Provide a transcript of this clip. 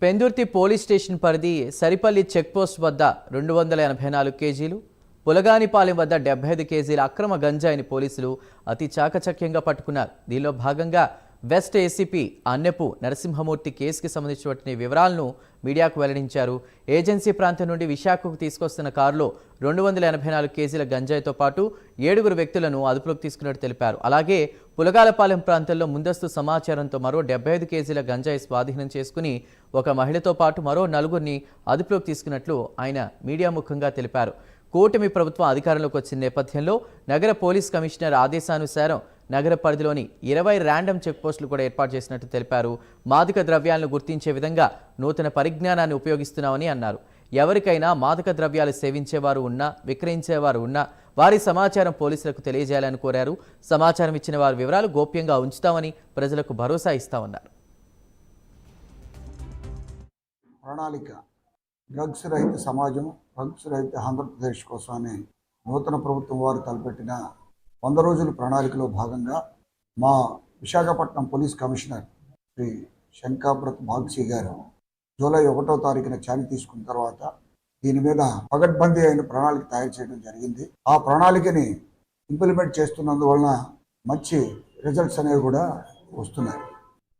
Pendurthi police station పరిధి Saripalli checkpost వద్ద 284 కేజీలు, పులగానిపాలెం వద్ద 75 కేజీల అక్రమ గంజాయిని పోలీసులు అతి చాకచక్యంగా పట్టుకున్నారు. దీనిలో భాగంగా వెస్ట్ ఏసీపీ అన్నెపు నరసింహమూర్తి కేసుకి సంబంధించిన వివరాలను మీడియాకు వెల్లడించారు. ఏజెన్సీ ప్రాంతం నుండి విశాఖకు తీసుకొస్తున్న కారులో 284 కేజీల గంజాయితో పాటు 7 వ్యక్తులను అదుపులోకి తీసుకున్నట్టు తెలిపారు. అలాగే పులగాలపాలెం ప్రాంతంలో ముందస్తు సమాచారంతో మరో 75 కేజీల గంజాయి స్వాధీనం చేసుకుని ఒక మహిళతో పాటు మరో 4 అదుపులోకి తీసుకున్నట్లు ఆయన మీడియా ముఖంగా తెలిపారు. కూటమి ప్రభుత్వం అధికారంలోకి వచ్చిన నేపథ్యంలో నగర పోలీస్ కమిషనర్ ఆదేశానుసారం నగర పరిధిలోని 20 ర్యాండమ్ చెక్ పోస్టులు కూడా ఏర్పాటు చేసినట్టు తెలిపారు. మాదక ద్రవ్యాలను గుర్తించే విధంగా నూతన పరిజ్ఞానాన్ని ఉపయోగిస్తున్నామని అన్నారు. ఎవరికైనా మాదక ద్రవ్యాలు సేవించేవారు ఉన్నా, విక్రయించేవారు ఉన్నా వారి సమాచారం పోలీసులకు తెలియజేయాలని కోరారు. సమాచారం ఇచ్చిన వారి వివరాలు గోప్యంగా ఉంచుతామని ప్రజలకు భరోసా ఇస్తామన్నారు. ప్రణాళిక డ్రగ్స్ రహిత సమాజం, డ్రగ్స్ రహిత ఆంధ్రప్రదేశ్ కోసమని నూతన ప్రభుత్వం వారు తలపెట్టిన 100 రోజుల ప్రణాళికలో భాగంగా మా విశాఖపట్నం పోలీస్ కమిషనర్ శ్రీ శంకాబ్రత్ బాగ్సీ గారు జూలై 1వ తారీఖున ఛార్జ్ తీసుకున్న తర్వాత దీని మీద పగడ్బందీ అయిన ప్రణాళిక తయారు చేయడం జరిగింది. ఆ ప్రణాళికని ఇంప్లిమెంట్ చేస్తున్నందువలన మంచి రిజల్ట్స్ అనేవి కూడా వస్తున్నాయి.